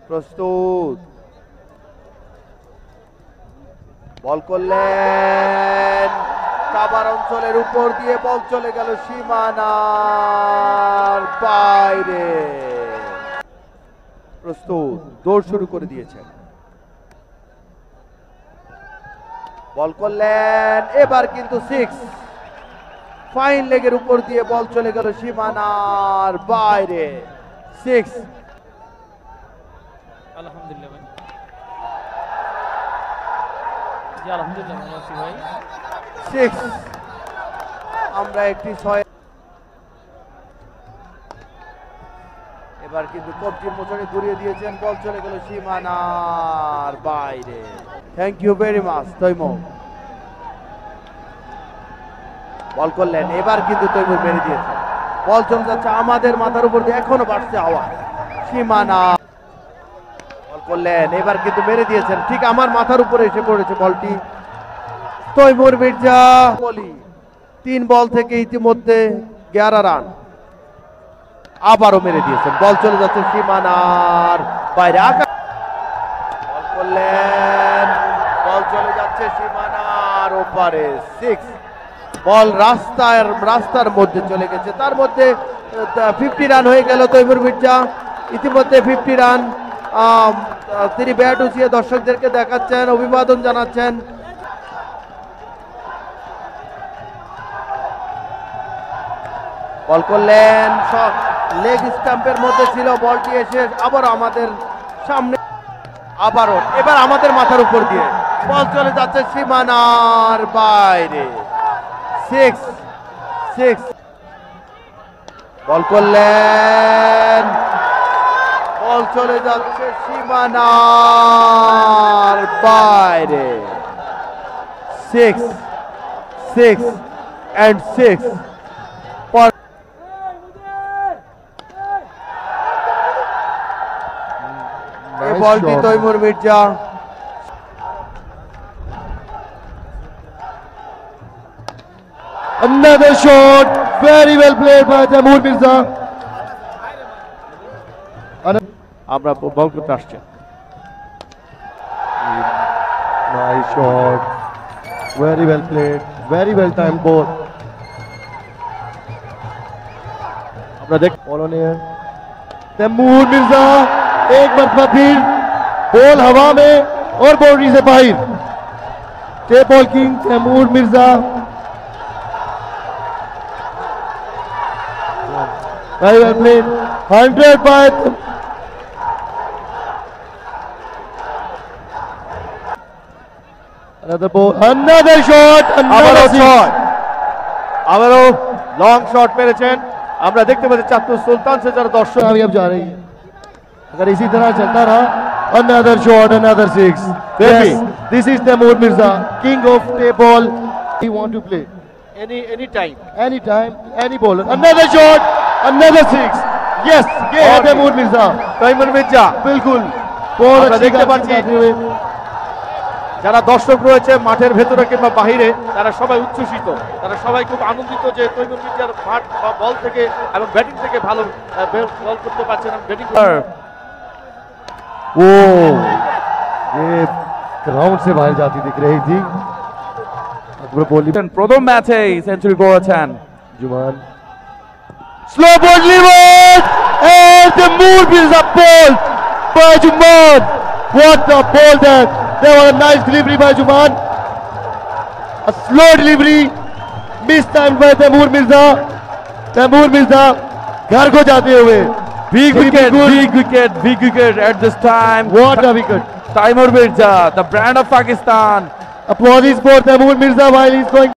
প্রস্তুত, বল করলেন কাবার অঞ্চলের উপর দিয়ে, বল চলে গেল সীমানার বাইরে। প্রস্তুত, দৌড় শুরু করে দিয়েছেন, বল করলেন, এবার কিন্তু 6, ফাইন লেগের উপর দিয়ে বল চলে গেল সীমানার বাইরে। 6। আলহামদুলিল্লাহ ভাই, জি আলহামদুলিল্লাহ ভালো আছি ভাই। 6, আমরা একটি 6। এবার কিন্তু কবজির মোচড়ে ঘুরিয়ে দিয়েছেন, বল চলে গেল সীমানার বাইরে। Thank you very much Taimur. Bowl করলেন, এবার কিন্তু তৈমুর মেরে দিয়েছে, বল চলে যাচ্ছে আমাদের মাথার উপর দিয়ে, এখনো বাড়ছে আওয়াজ সীমানা। বল করলেন, এবার কিন্তু মেরে দিয়েছেন, ঠিক আমার মাথার উপরে এসে পড়েছে বলটি। তৈমুর মির্জা বলি 3 বল থেকে ইতিমধ্যে 11 রান, আবারও মেরে দিয়েছেন, বল চলে যাচ্ছে সীমানার বাইরে। বল করলেন, বল চলে যাচ্ছে সীমানার ওপারে। 6, বল রাস্তার মধ্যে চলে গেছে, তার মধ্যে 50 রান হয়ে গেল তৈমুর মির্জা। ইতিমধ্যে 50 রান। তিনি ব্যাট উঠিয়ে দর্শকদেরকে দেখাচ্ছেন, অভিবাদন জানাচ্ছেন। বল করলেন, লেগ স্টাম্পের মধ্যে ছিল, বলটি এসে আবারও আমাদের সামনে, আবারও এবার আমাদের মাথার উপর দিয়ে বল চলে যাচ্ছে সীমানার বাইরে। 6। বল করলেন, বল চলে যাচ্ছে সীমানার বাইরে। 6 and 6। বলটি Taimur Mirza. Another shot, very well played by Taimur Mirza. আমরা বল করতে আসছি। Nice shot, very well played, very well timed ball. আমরা দেখ बॉल है तैमूर मिर्जा, एक मरतबा फिर बॉल हवा में और बाउंड्री से बाहर। Tape ball king Taimur Mirza, very well played, 100 by another ball, another shot, another shot. আবারও লং শট মেরেছেন। আমরা দেখতে পাচ্ছি চাঁদপুর সুলতান সে যারা দর্শক कामयाब जा रही है, अगर इसी तरह चलता रहा। another shot, another 6. Yes, this is Taimur Mirza, king of tape ball. He want to play any time. anytime, any bowler. Another shot, another 6. Yes, ये है तैमूर मिर्जा, তৈমুর মির্জা। बिल्कुल बहुत আমরা अच्छी দেখতে catching পাচ্ছি करते हुए। যারা দর্শক রয়েছে মাঠের ভেতরে কিংবা বাহিরে, তারা সবাই উচ্ছ্বসিত, তারা সবাই খুব আনন্দিত যে তৈমুর মির্জার মাঠ বা বল থেকে এবং ব্যাটিং থেকে ভালো বল করতে পারছেন এবং ব্যাটিং। वो ये ग्राउंड से बाहर जाती दिख रही थी। अकबर बोली প্রথম ম্যাচে সেঞ্চুরি করেছেন जुमान, slow ball delivered and Taimur Mirza ball by Juman. What a ball that! There was a nice delivery by Juman. A slow delivery, mistimed by Taimur Mirza. Taimur Mirza घर को जाते हुए big wicket at this time. What a wicket! Taimur Mirza, the brand of Pakistan. Apologies for Taimur Mirza while he's going